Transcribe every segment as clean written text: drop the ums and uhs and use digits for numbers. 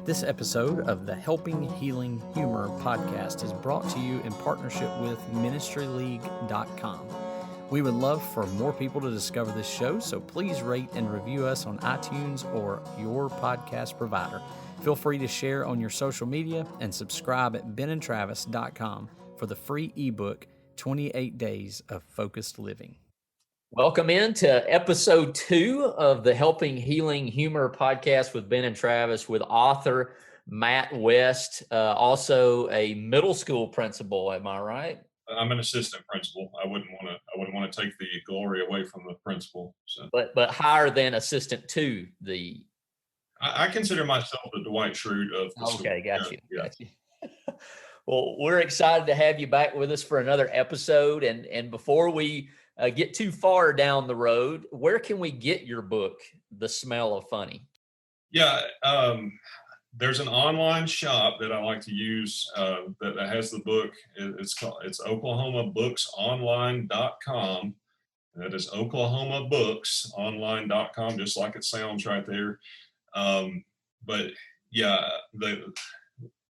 This episode of the Helping Healing Humor podcast is brought to you in partnership with ministryleague.com. We would love for more people to discover this show, so please rate and review us on iTunes or your podcast provider. Feel free to share on your social media and subscribe at benandtravis.com for the free ebook, 28 Days of Focused Living. Welcome into episode 2 of the Helping Healing Humor podcast with Ben and Travis, with author Matt West, also a middle school principal. Am I right? I'm an assistant principal. I wouldn't want to take the glory away from the principal. So, but higher than assistant to the. I consider myself the Dwight Schrute of the school. Okay, got you. Well, we're excited to have you back with us for another episode. And before we get too far down the road, where can we get your book, The Smell of Funny? Yeah, there's an online shop that I like to use that has the book. It's OklahomaBooksOnline.com. That is OklahomaBooksOnline.com, just like it sounds right there. But yeah,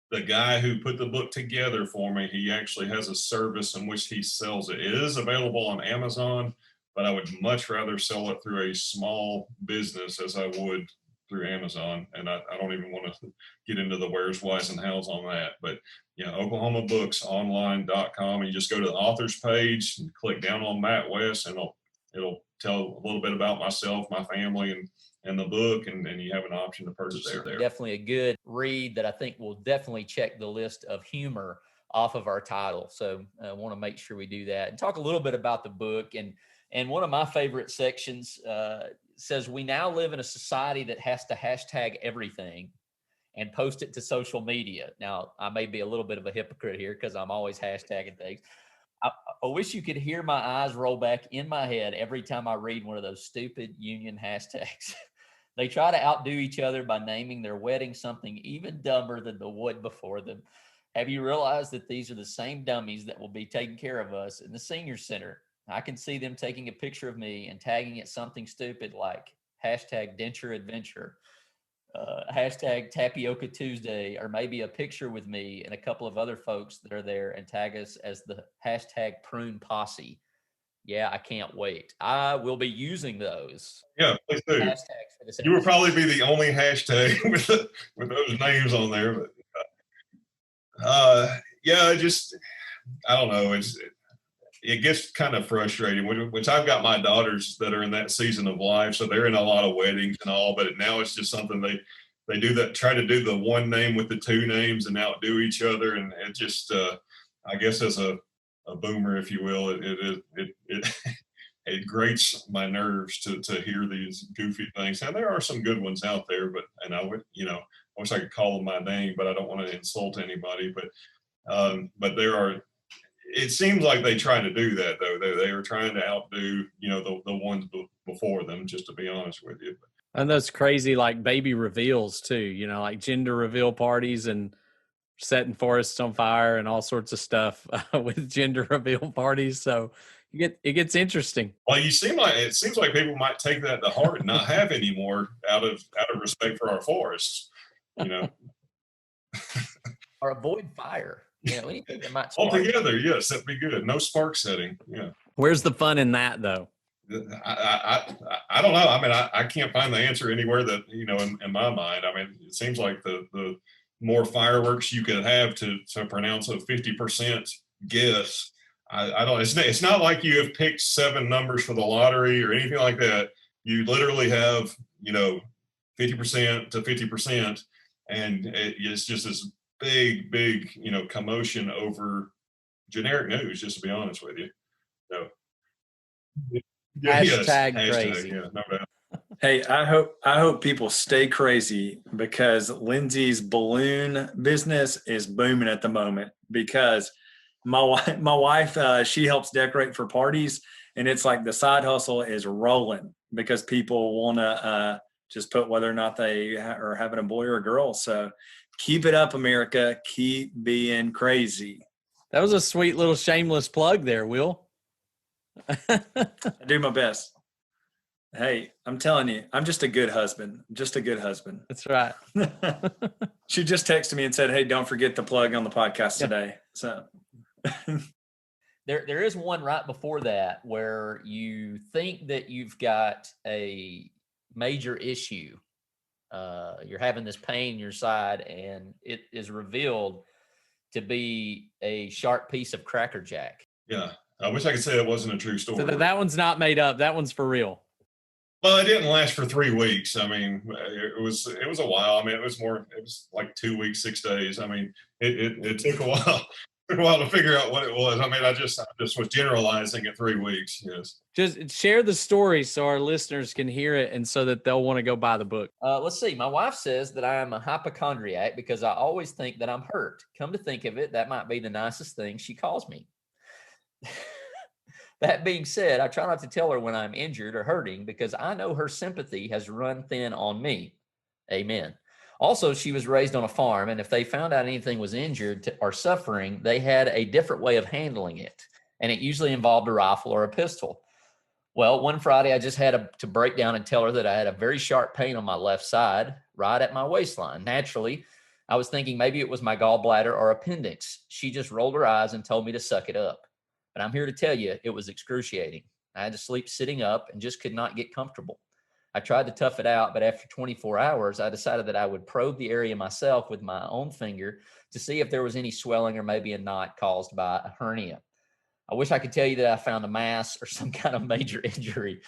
the guy who put the book together for me, he actually has a service in which he sells it. It is available on Amazon, but I would much rather sell it through a small business as I would through Amazon. And I don't even want to get into the where's, why's, and how's on that. But yeah, OklahomaBooksOnline.com. And you just go to the author's page and click down on Matt West, and it'll tell a little bit about myself, my family, and the book, and you have an option to purchase there. Definitely a good read that I think will definitely check the list of humor off of our title. So I want to make sure we do that and talk a little bit about the book. And one of my favorite sections says, we now live in a society that has to hashtag everything and post it to social media. Now, I may be a little bit of a hypocrite here because I'm always hashtagging things. I wish you could hear my eyes roll back in my head every time I read one of those stupid union hashtags. They try to outdo each other by naming their wedding something even dumber than the one before them. Have you realized that these are the same dummies that will be taking care of us in the senior center? I can see them taking a picture of me and tagging it something stupid like hashtag denture adventure, hashtag tapioca Tuesday, or maybe a picture with me and a couple of other folks that are there and tag us as the hashtag prune posse. Yeah, I can't wait. I will be using those. Yeah, please do. Hashtags for this you would probably be the only hashtag with those names on there. But yeah, I don't know. It gets kind of frustrating, which I've got my daughters that are in that season of life, so they're in a lot of weddings and all, but now it's just something they do, that try to do the one name with the two names and outdo each other. And it just, I guess as a boomer, if you will, it grates my nerves to hear these goofy things. And there are some good ones out there, and I would, I wish I could call them my name, but I don't want to insult anybody. But there are, it seems like they try to do that though. They are trying to outdo, the ones before them, just to be honest with you. And those crazy like baby reveals too, like gender reveal parties and setting forests on fire and all sorts of stuff with gender reveal parties. So it gets interesting. Well, it seems like people might take that to heart and not have any more out of respect for our forests, or avoid fire. Anything that might spark. Altogether, yes, that'd be good. No spark setting. Yeah. Where's the fun in that though? I don't know. I mean, I can't find the answer anywhere that, in my mind. I mean, it seems like the more fireworks you could have to pronounce a 50% guess. I don't, it's not like you have picked 7 numbers for the lottery or anything like that. You literally have, 50% to 50%. And it's just this big, commotion over generic news, just to be honest with you. So, hashtag crazy. Yeah, no doubt. Hey, I hope people stay crazy, because Lindsay's balloon business is booming at the moment, because my wife, she helps decorate for parties, and it's like the side hustle is rolling because people want to just put whether or not they are having a boy or a girl. So keep it up, America. Keep being crazy. That was a sweet little shameless plug there, Will. I do my best. Hey, I'm telling you, I'm just a good husband. Just a good husband. That's right. She just texted me and said, "Hey, don't forget to plug on the podcast today." So There is one right before that where you think that you've got a major issue. You're having this pain in your side, and it is revealed to be a sharp piece of Cracker Jack. Yeah. I wish I could say it wasn't a true story. So that one's not made up. That one's for real. Well, it didn't last for 3 weeks. I mean, it was a while. I mean, it was like 2 weeks, 6 days. I mean, it took a while. Took a while to figure out what it was. I mean, I just was generalizing at 3 weeks. Yes. Just share the story so our listeners can hear it and so that they'll want to go buy the book. Let's see. My wife says that I am a hypochondriac because I always think that I'm hurt. Come to think of it, that might be the nicest thing she calls me. That being said, I try not to tell her when I'm injured or hurting because I know her sympathy has run thin on me. Amen. Also, she was raised on a farm, and if they found out anything was injured or suffering, they had a different way of handling it, and it usually involved a rifle or a pistol. Well, one Friday, I just had to break down and tell her that I had a very sharp pain on my left side, right at my waistline. Naturally, I was thinking maybe it was my gallbladder or appendix. She just rolled her eyes and told me to suck it up. But I'm here to tell you, it was excruciating. I had to sleep sitting up and just could not get comfortable. I tried to tough it out, but after 24 hours, I decided that I would probe the area myself with my own finger to see if there was any swelling or maybe a knot caused by a hernia. I wish I could tell you that I found a mass or some kind of major injury,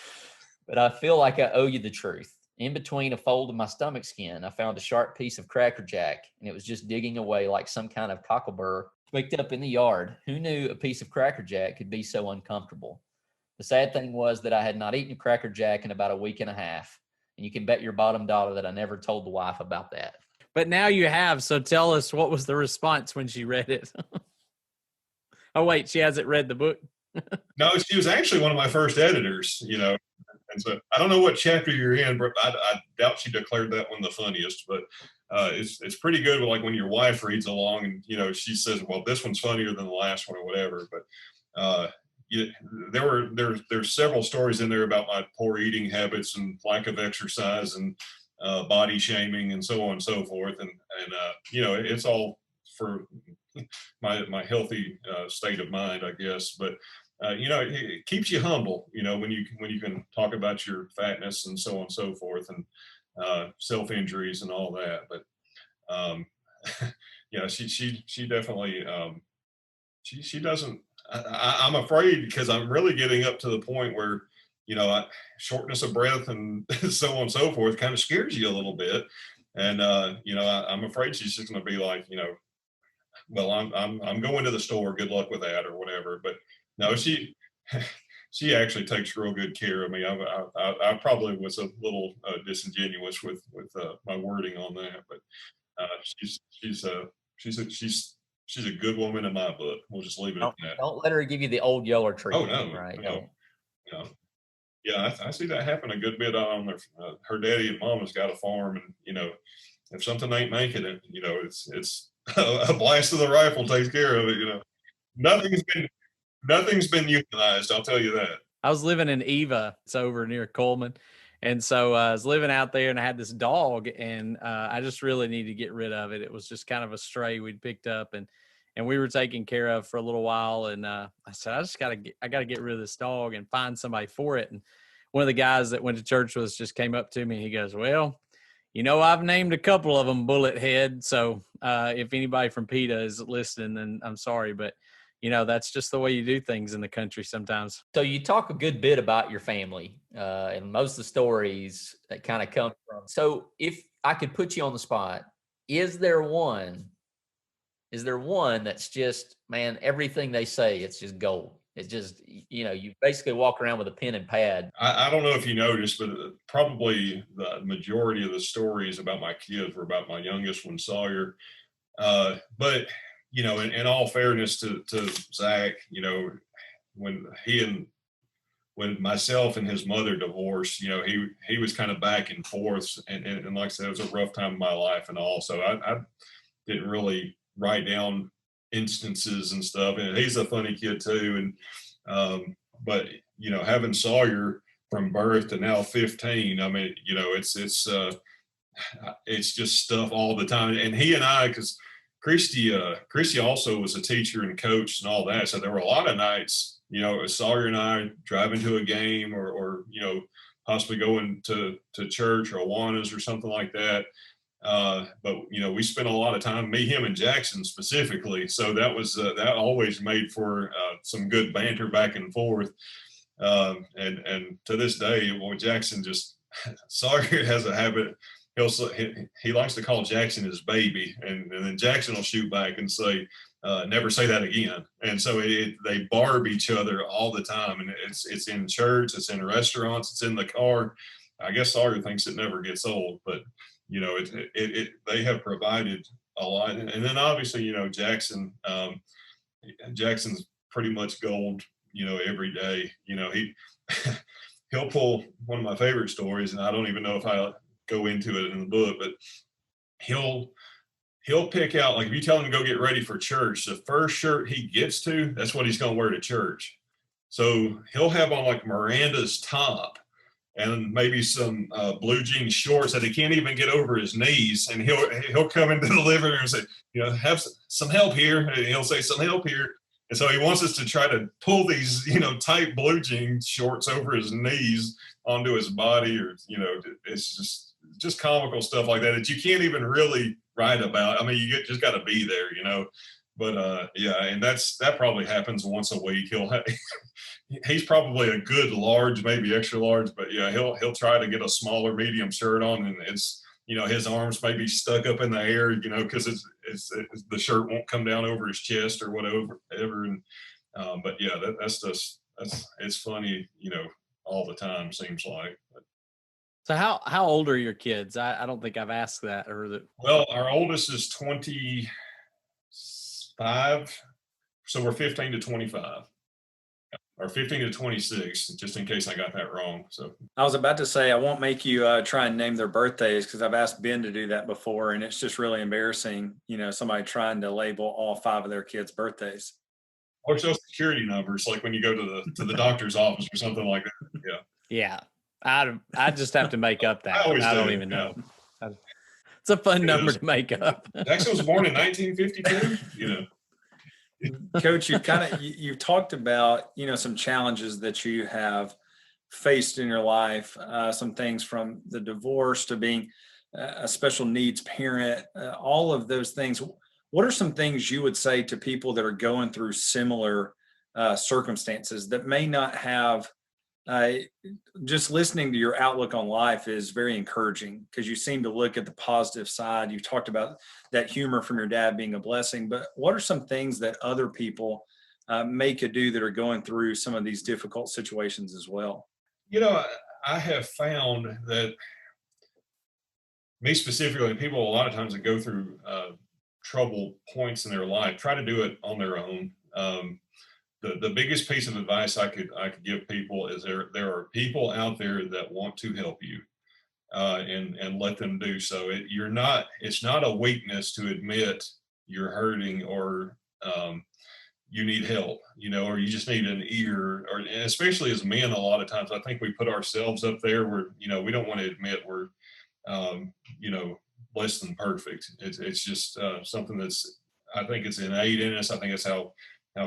but I feel like I owe you the truth. In between a fold of my stomach skin, I found a sharp piece of Cracker Jack, and it was just digging away like some kind of cocklebur picked up in the yard. Who knew a piece of Cracker Jack could be so uncomfortable? The sad thing was that I had not eaten a Cracker Jack in about a week and a half, and you can bet your bottom dollar that I never told the wife about that. But now you have, so tell us, what was the response when she read it? Oh, wait, she hasn't read the book? No, she was actually one of my first editors, you know. And so I don't know what chapter you're in, but I doubt she declared that one the funniest. But it's pretty good. Like when your wife reads along and you know she says, "Well, this one's funnier than the last one," or whatever. But there's several stories in there about my poor eating habits and lack of exercise and body shaming and so on and so forth. And you know it's all for my healthy state of mind, I guess. But you know, it keeps you humble, you know, when you can talk about your fatness and so on and so forth, and self injuries and all that. But yeah, she definitely she doesn't. I'm afraid because I'm really getting up to the point where you know shortness of breath and so on and so forth kind of scares you a little bit, and you know I'm afraid she's just going to be like you know, well I'm going to the store. Good luck with that or whatever. But no, she actually takes real good care of me. I probably was a little disingenuous with my wording on that, but she's a good woman in my book. We'll just leave it at that. Don't let her give you the old yeller Oh treatment. no, Right? no, no. Yeah, I see that happen a good bit on their. Her daddy and mama's got a farm, and you know, if something ain't making it, you know, it's a blast of the rifle takes care of it. You know, nothing's been euthanized. I'll tell you that. I was living in Eva. It's over near Coleman. And so I was living out there and I had this dog and I just really needed to get rid of it. It was just kind of a stray we'd picked up and we were taking care of for a little while. And I said, I got to get rid of this dog and find somebody for it. And one of the guys that went to church with us just came up to me and he goes, well, you know, I've named a couple of them Bullet Head. So if anybody from PETA is listening, then I'm sorry, but you know, that's just the way you do things in the country sometimes. So you talk a good bit about your family and most of the stories that kind of come from. So if I could put you on the spot, is there one that's just, man, everything they say, it's just gold. It's just, you know, you basically walk around with a pen and pad. I don't know if you noticed, but probably the majority of the stories about my kids were about my youngest one, Sawyer. But you know, in all fairness to Zach, you know, when myself and his mother divorced, you know, he was kind of back and forth, and like I said, it was a rough time in my life and all. So I didn't really write down instances and stuff. And he's a funny kid too, and but you know, having Sawyer, from birth to now 15. I mean, it's just stuff all the time. And he and I, because Christy also was a teacher and coach and all that. So there were a lot of nights, it was Sawyer and I driving to a game or possibly going to church or Awanas or something like that. But we spent a lot of time, me, him, and Jackson specifically. So that was that always made for some good banter back and forth. And to this day, Jackson just Sawyer has a habit. He likes to call Jackson his baby, and then Jackson will shoot back and say, "Never say that again." And so they barb each other all the time, and it's in church, it's in restaurants, it's in the car. I guess Sawyer thinks it never gets old, but they have provided a lot. And then obviously, Jackson's pretty much gold, every day. He'll pull one of my favorite stories, and I don't even know if I go into it in the book, but he'll pick out, like, if you tell him to go get ready for church, the first shirt he gets to, that's what he's going to wear to church. So he'll have on like Miranda's top and maybe some blue jean shorts that he can't even get over his knees. And he'll come into the living room and say, have some help here. And he'll say, some help here. And so he wants us to try to pull these, tight blue jean shorts over his knees onto his body, or, it's just comical stuff like that you can't even really write about. I mean, you just got to be there, But yeah, and that probably happens once a week. He's probably a good large, maybe extra large, but yeah, he'll try to get a smaller medium shirt on, and it's his arms may be stuck up in the air, because it's the shirt won't come down over his chest or whatever. And but yeah, it's funny, all the time, seems like. So how old are your kids? I don't think I've asked that. Well, our oldest is 25, so we're 15 to 25, or 15 to 26, just in case I got that wrong. So I was about to say, I won't make you try and name their birthdays, because I've asked Ben to do that before, and it's just really embarrassing, somebody trying to label all 5 of their kids' birthdays. Or social security numbers, like when you go to the doctor's office or something like that. Yeah. Yeah. I just have to make up that. I don't even know. Yeah. It's a fun number to make up. Jackson was born in 1952. Coach, you've talked about, some challenges that you have faced in your life, some things from the divorce to being a special needs parent, all of those things. What are some things you would say to people that are going through similar circumstances that may not have, just listening to your outlook on life is very encouraging, because you seem to look at the positive side. You talked about that humor from your dad being a blessing, but what are some things that other people may could do that are going through some of these difficult situations as well? I have found that, me specifically, people a lot of times that go through trouble points in their life try to do it on their own. The biggest piece of advice I could give people is there are people out there that want to help you, and let them do so. It's not a weakness to admit you're hurting, or you need help, or you just need an ear, or especially as men, a lot of times I think we put ourselves up there where we don't want to admit we're less than perfect. It's just something that's, I think it's innate in us. I think it's how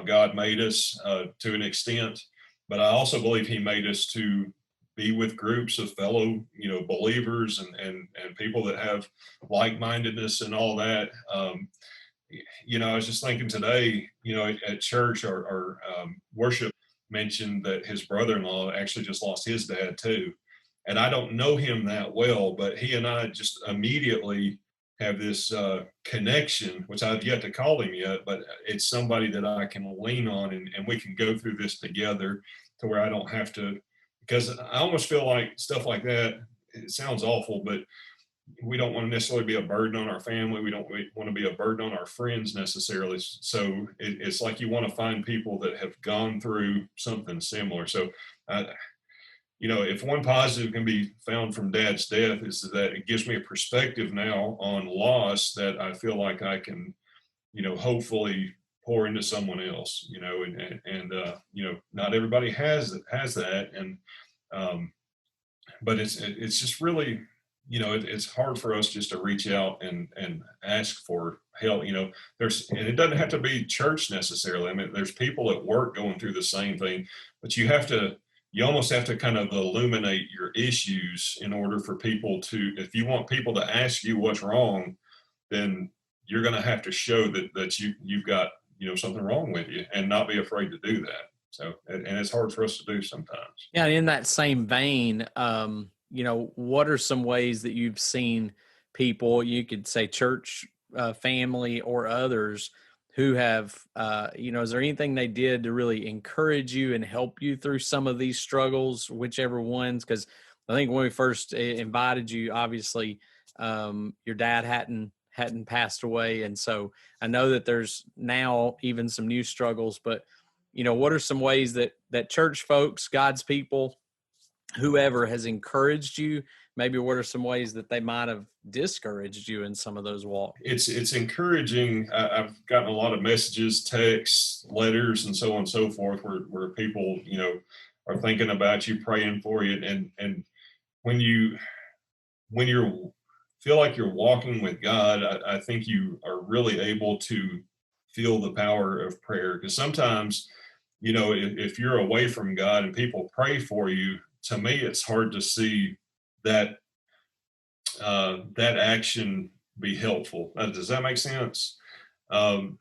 God made us to an extent, but I also believe He made us to be with groups of fellow, believers and people that have like-mindedness and all that. I was just thinking today, at church, our worship mentioned that his brother-in-law actually just lost his dad too, and I don't know him that well, but he and I just immediately have this connection, which I've yet to call him yet, but it's somebody that I can lean on, and we can go through this together, to where I don't have to, because I almost feel like stuff like that, it sounds awful, but we don't want to necessarily be a burden on our family. We don't want to be a burden on our friends necessarily. So it's like you want to find people that have gone through something similar. So if one positive can be found from Dad's death, is that it gives me a perspective now on loss that I feel like I can, hopefully pour into someone else, and not everybody has that. And But it's just really, it's hard for us just to reach out and ask for help. And it doesn't have to be church necessarily. I mean, there's people at work going through the same thing, but you almost have to kind of illuminate your issues in order for people to, if you want people to ask you what's wrong, then you're going to have to show that you've got, something wrong with you, and not be afraid to do that. So, and it's hard for us to do sometimes. Yeah. In that same vein, what are some ways that you've seen people, you could say church, family, or others who have, is there anything they did to really encourage you and help you through some of these struggles, whichever ones? Because I think when we first invited you, obviously, your dad hadn't passed away, and so I know that there's now even some new struggles. But what are some ways that church folks, God's people, whoever has encouraged you? Maybe what are some ways that they might have discouraged you in some of those walks? It's encouraging. I've gotten a lot of messages, texts, letters, and so on and so forth, where people, are thinking about you, praying for you. And when you feel like you're walking with God, I think you are really able to feel the power of prayer. Because sometimes, if you're away from God and people pray for you, to me, it's hard to see that that action be helpful. Does that make sense? And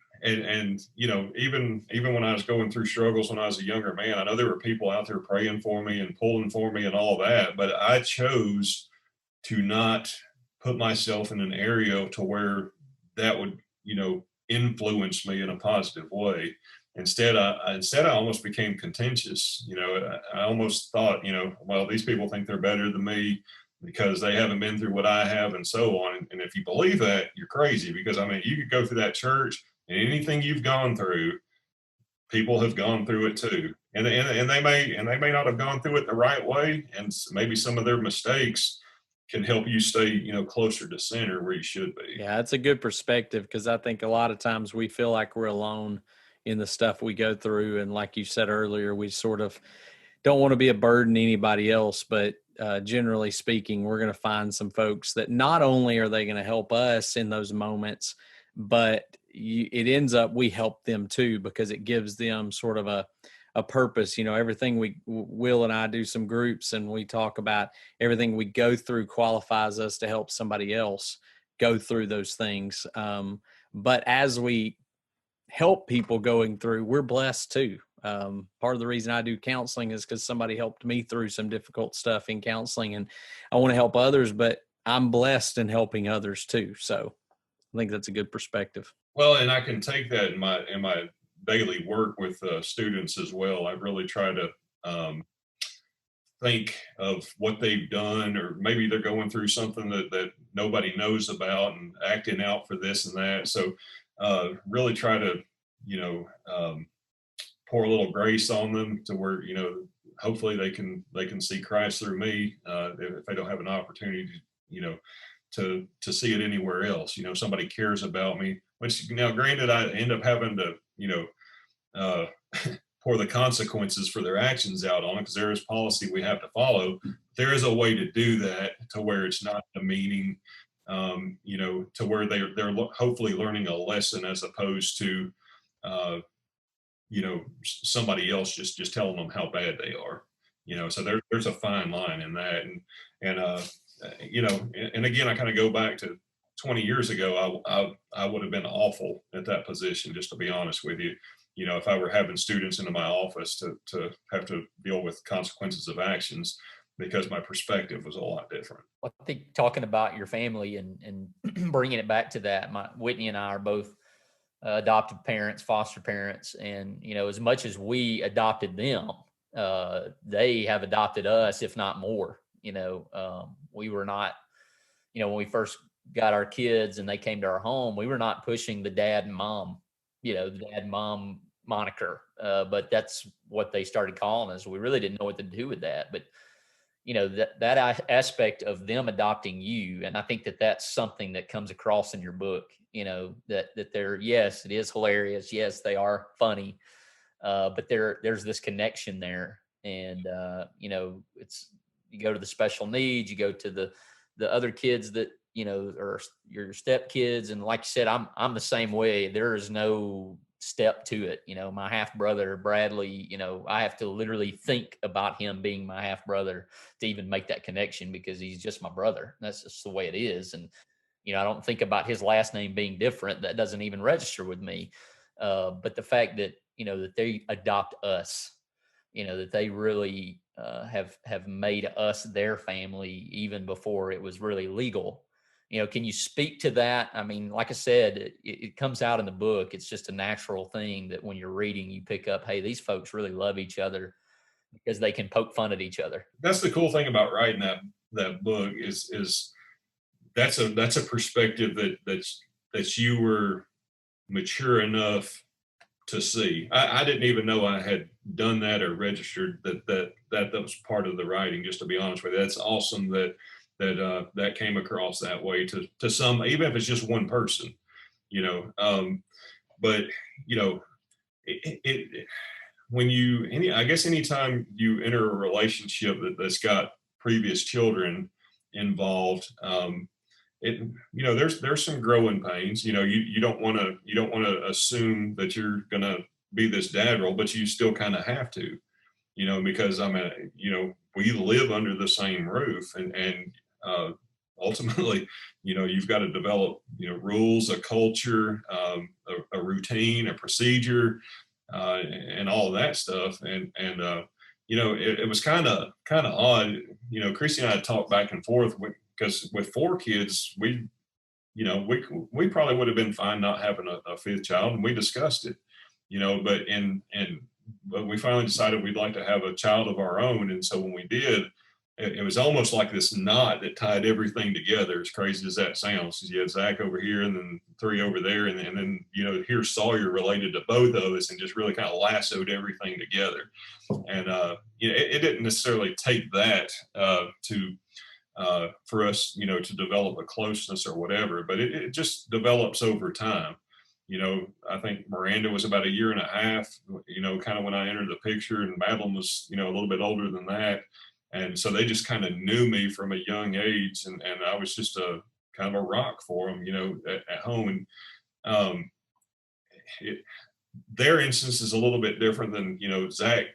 even when I was going through struggles when I was a younger man, I know there were people out there praying for me and pulling for me and all that, but I chose to not put myself in an area to where that would, influence me in a positive way. Instead, I almost became contentious. I almost thought, well, these people think they're better than me because they haven't been through what I have, and so on. And if you believe that, you're crazy, because I mean, you could go through that church, and anything you've gone through, people have gone through it too. And they may not have gone through it the right way, and maybe some of their mistakes can help you stay, closer to center where you should be. Yeah, that's a good perspective, because I think a lot of times we feel like we're alone in the stuff we go through. And like you said earlier, we sort of don't want to be a burden to anybody else. But generally speaking, we're going to find some folks that not only are they going to help us in those moments, but it ends up we help them too, because it gives them sort of a purpose. Everything Will and I do some groups, and we talk about everything we go through qualifies us to help somebody else go through those things. But as we help people going through, we're blessed too. Part of the reason I do counseling is because somebody helped me through some difficult stuff in counseling, and I want to help others, but I'm blessed in helping others too. So I think that's a good perspective. Well, and I can take that in my daily work with students as well. I really try to think of what they've done, or maybe they're going through something that nobody knows about and acting out for this and that. So really try to, pour a little grace on them to where, hopefully they can see Christ through me, if they don't have an opportunity to see it anywhere else. Somebody cares about me, which, granted, I end up having to, pour the consequences for their actions out on it, because there is policy we have to follow. There is a way to do that to where it's not demeaning, to where they're hopefully learning a lesson, as opposed to, somebody else just telling them how bad they are. So there's a fine line in that. And again, I kind of go back to 20 years ago. I would have been awful at that position, just to be honest with you. If I were having students into my office to have to deal with consequences of actions, because my perspective was a lot different. I think talking about your family and bringing it back to that, Whitney and I are both adoptive parents, foster parents. And, as much as we adopted them, they have adopted us, if not more. We were not, when we first got our kids and they came to our home, we were not pushing the dad and mom, the dad and mom moniker. But that's what they started calling us. We really didn't know what to do with that. But, that aspect of them adopting you. And I think that that's something that comes across in your book, that they're, yes, it is hilarious. Yes, they are funny. But there's this connection there And, you go to the special needs, you go to the other kids that, are your step kids. And like you said, I'm the same way. There is no step to it. My half brother, Bradley, I have to literally think about him being my half brother to even make that connection, because he's just my brother. That's just the way it is. And, I don't think about his last name being different. That doesn't even register with me. But the fact that, that they adopt us, that they really have made us their family even before it was really legal. Can you speak to that? I mean, like I said, it comes out in the book. It's just a natural thing that when you're reading, you pick up, hey, these folks really love each other because they can poke fun at each other. That's the cool thing about writing that book is that's a perspective that you were mature enough to see. I didn't even know I had done that or registered that was part of the writing. Just to be honest with you, that's awesome that came across that way to some, even if it's just one person, but it when I guess anytime you enter a relationship that's got previous children involved, there's some growing pains. You don't want to assume that you're going to be this dad role, but you still kind of have to, because we live under the same roof, and ultimately, you've got to develop, rules, a culture, a routine, a procedure, and all of that stuff. And it was kind of odd. Christy and I talked back and forth because with 4 kids, we probably would have been fine not having a 5th child, and we discussed it, but we finally decided we'd like to have a child of our own. And so when we did, it was almost like this knot that tied everything together, as crazy as that sounds. You had Zach over here and then 3 over there. And then, here's Sawyer related to both of us, and just really kind of lassoed everything together. And, it didn't necessarily take that for us, to develop a closeness or whatever, but it just develops over time. I think Miranda was about 1.5 years, kind of when I entered the picture, and Madeline was, a little bit older than that. And so they just kind of knew me from a young age, and I was just a kind of a rock for them, at home. And their instance is a little bit different than, Zach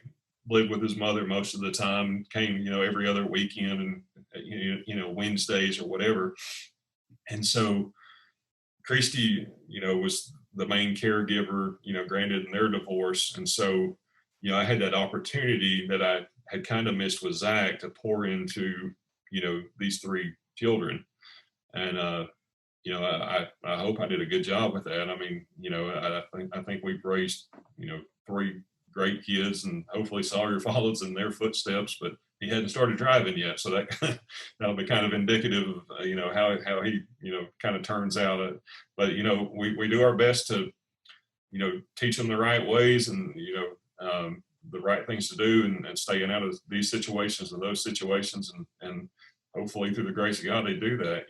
lived with his mother most of the time, came, every other weekend, and, Wednesdays or whatever. And so Christy, was the main caregiver, granted in their divorce. And so, I had that opportunity that I had kind of missed with Zach to pour into, these 3 children. And, I hope I did a good job with that. I mean, I think we've raised, 3 great kids, and hopefully Sawyer follows in their footsteps, but he hadn't started driving yet. So that'll be kind of indicative of, how he, kind of turns out. But, we do our best to, teach them the right ways, and, the right things to do, and staying out of these situations and those situations. And hopefully through the grace of God, they do that,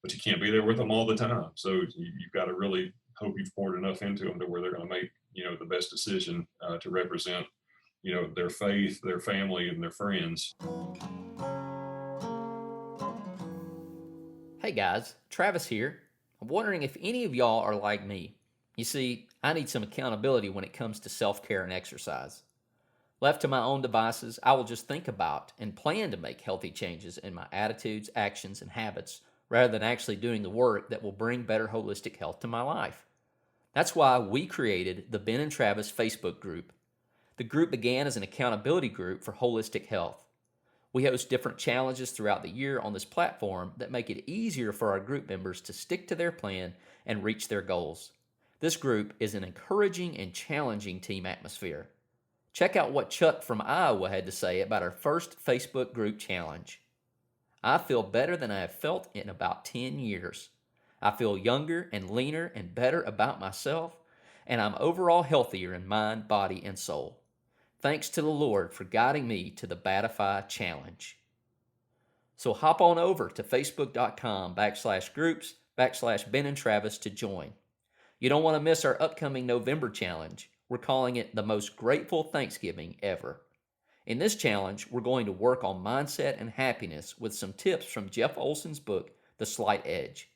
but you can't be there with them all the time. So you've got to really hope you've poured enough into them to where they're going to make, the best decision to represent, their faith, their family, and their friends. Hey guys, Travis here. I'm wondering if any of y'all are like me. You see, I need some accountability when it comes to self-care and exercise. Left to my own devices, I will just think about and plan to make healthy changes in my attitudes, actions, and habits, rather than actually doing the work that will bring better holistic health to my life. That's why we created the Ben and Travis Facebook group. The group began as an accountability group for holistic health. We host different challenges throughout the year on this platform that make it easier for our group members to stick to their plan and reach their goals. This group is an encouraging and challenging team atmosphere. Check out what Chuck from Iowa had to say about our first Facebook group challenge. I feel better than I have felt in about 10 years. I feel younger and leaner and better about myself, and I'm overall healthier in mind, body, and soul. Thanks to the Lord for guiding me to the Batify Challenge. So hop on over to facebook.com/groups/Ben and Travis to join. You don't want to miss our upcoming November challenge. We're calling it the most grateful Thanksgiving ever. In this challenge, we're going to work on mindset and happiness with some tips from Jeff Olson's book, The Slight Edge.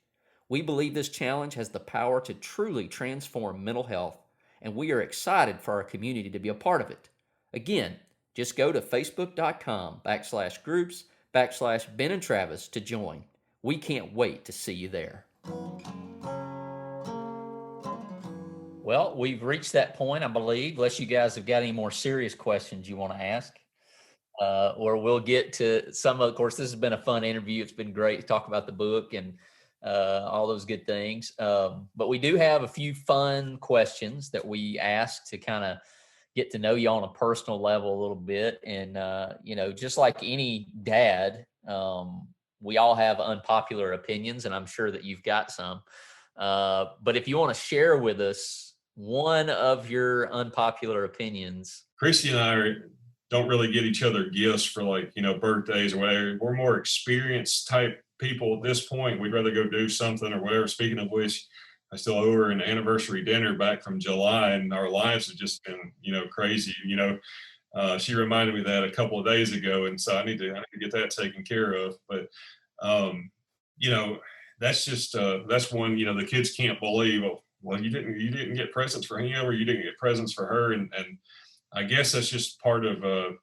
We believe this challenge has the power to truly transform mental health, and we are excited for our community to be a part of it. Again, just go to facebook.com/groups/Ben and Travis to join. We can't wait to see you there. Well, we've reached that point, I believe, unless you guys have got any more serious questions you want to ask. Or we'll get to of course, this has been a fun interview. It's been great to talk about the book and all those good things. But we do have a few fun questions that we ask to kind of get to know you on a personal level a little bit. And, just like any dad, we all have unpopular opinions, and I'm sure that you've got some. But if you want to share with us one of your unpopular opinions. Christy and I don't really get each other gifts for birthdays or whatever. We're more experienced type people at this point. We'd rather go do something or whatever. Speaking of which, I still owe her an anniversary dinner back from July, and our lives have just been, crazy. She reminded me that a couple of days ago, and so I need to get that taken care of. But that's just that's one. The kids can't believe. Well, you didn't get presents for him, or you didn't get presents for her, and I guess that's just part of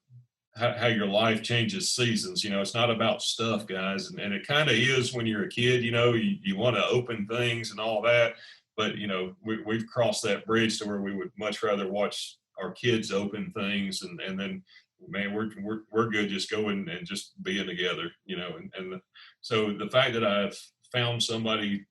how your life changes seasons. It's not about stuff, guys, and it kind of is when you're a kid. You want to open things and all that, but we've crossed that bridge to where we would much rather watch our kids open things, and then man, we're good just going and just being together. So the fact that I've found somebody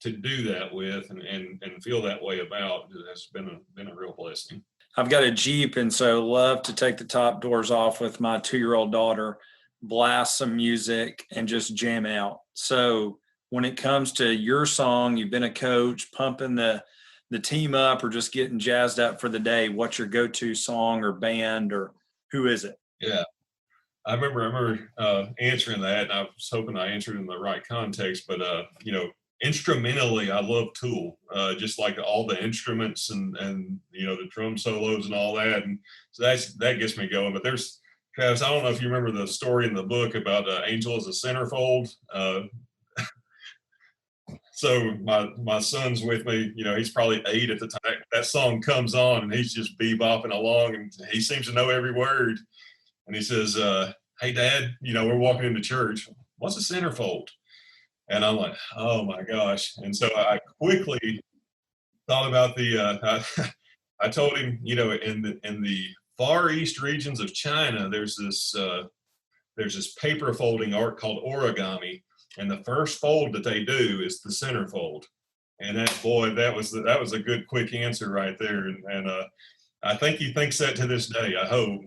to do that with and feel that way about has been a real blessing. I've got a Jeep, and so love to take the top doors off with my 2-year-old daughter, blast some music, and just jam out. So when it comes to your song, you've been a coach, pumping the team up or just getting jazzed up for the day, what's your go-to song or band, or who is it? Yeah. I remember answering that, and I was hoping I answered in the right context, but instrumentally, I love Tool, just like all the instruments and the drum solos and all that, and so that gets me going. But there's, Travis, I don't know if you remember the story in the book about Angel as a Centerfold. So my son's with me, he's probably 8 at the time. That song comes on, and he's just bebopping along, and he seems to know every word. And he says, "Hey, Dad, we're walking into church. What's a centerfold?" And I'm like, "Oh my gosh!" And so I quickly thought about I told him, in the Far East regions of China, there's this paper folding art called origami, and the first fold that they do is the centerfold. And that was a good quick answer right there. And I think he thinks that to this day. I hope.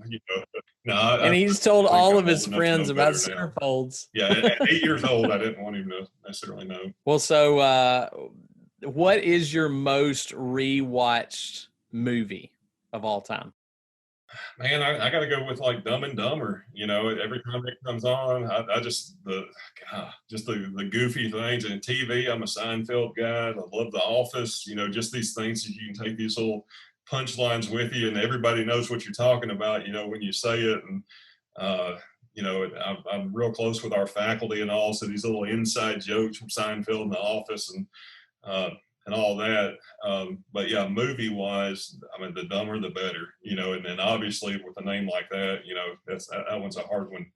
And he's told all of his friends about centerfolds. Yeah, at 8 years old, I didn't want him to necessarily know. Well, so what is your most rewatched movie of all time? Man, I got to go with like Dumb and Dumber. Every time it comes on, I just the goofy things. And TV, I'm a Seinfeld guy. I love The Office. Just these things that you can take these little punchlines with you, and everybody knows what you're talking about, when you say it. And I'm real close with our faculty and all, so these little inside jokes from Seinfeld and The Office and all that. But yeah, movie wise, the dumber the better, and then obviously with a name like that, that one's a hard one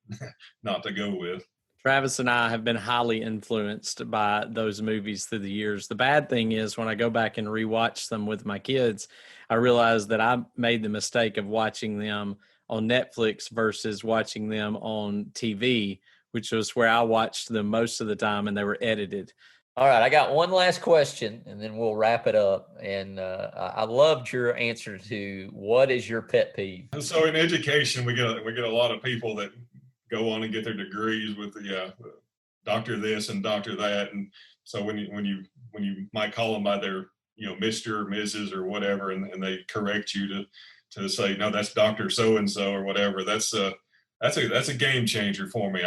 not to go with. Travis and I have been highly influenced by those movies through the years. The bad thing is when I go back and rewatch them with my kids, I realize that I made the mistake of watching them on Netflix versus watching them on TV, which was where I watched them most of the time, and they were edited. All right, I got one last question, and then we'll wrap it up. And I loved your answer to what is your pet peeve. So in education, we get a lot of people that go on and get their degrees with the doctor this and doctor that, and so when you might call them by their Mr. or Mrs. or whatever, and they correct you to say no, that's Dr. so and so or whatever. That's a game changer for me.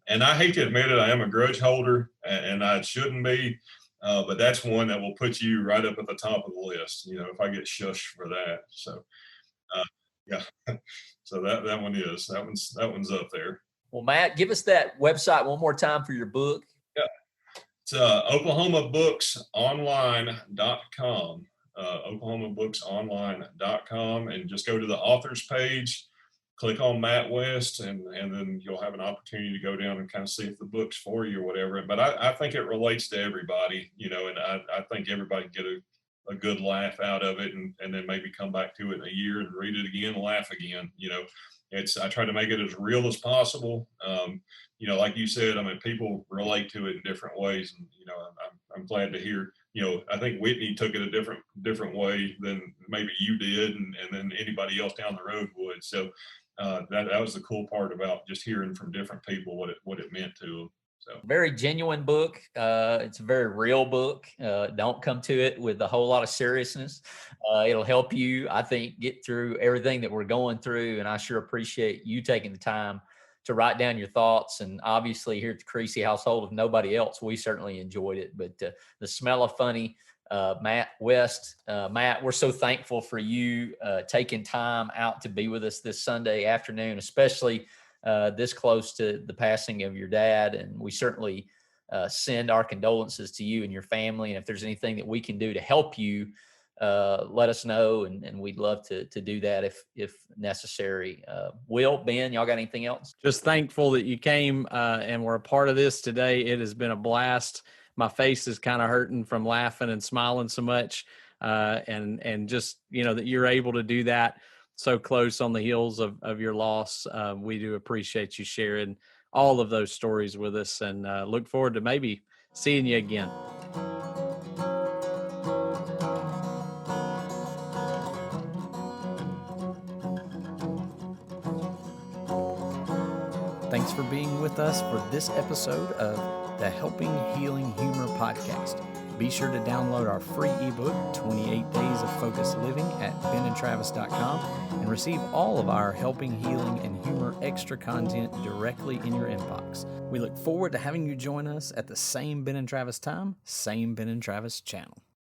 And I hate to admit it, I am a grudge holder, and I shouldn't be, but that's one that will put you right up at the top of the list. If I get shushed for that. So Yeah. So that one's up there. Well, Matt, give us that website one more time for your book. Yeah. It's OklahomaBooksOnline.com. OklahomaBooksOnline.com, and just go to the author's page, click on Matt West, and then you'll have an opportunity to go down and kind of see if the book's for you or whatever. But I think it relates to everybody, and I think everybody can get a good laugh out of it, and then maybe come back to it in a year and read it again and laugh again. I try to make it as real as possible. Like you said, I mean, people relate to it in different ways, and I'm glad to hear. I think Whitney took it a different way than maybe you did, and then anybody else down the road would. So that was the cool part about just hearing from different people what it meant to them. So very genuine book. It's a very real book. Don't come to it with a whole lot of seriousness. It'll help you, I think, get through everything that we're going through. And I sure appreciate you taking the time to write down your thoughts. And obviously here at the Creasy household, if nobody else, we certainly enjoyed it. But the smell of funny, Matt West, Matt, we're so thankful for you taking time out to be with us this Sunday afternoon, especially this close to the passing of your dad. And we certainly send our condolences to you and your family. And if there's anything that we can do to help you, let us know. And we'd love to do that if necessary. Will, Ben, y'all got anything else? Just thankful that you came and were a part of this today. It has been a blast. My face is kind of hurting from laughing and smiling so much. And just, that you're able to do that so close on the heels of your loss. We do appreciate you sharing all of those stories with us, and look forward to maybe seeing you again. Thanks for being with us for this episode of the Helping Healing Humor podcast. Be sure to download our free ebook, 28 Days of Focused Living, at benandtravis.com and receive all of our Helping Healing and Humor extra content directly in your inbox. We look forward to having you join us at the same Ben and Travis time, same Ben and Travis channel.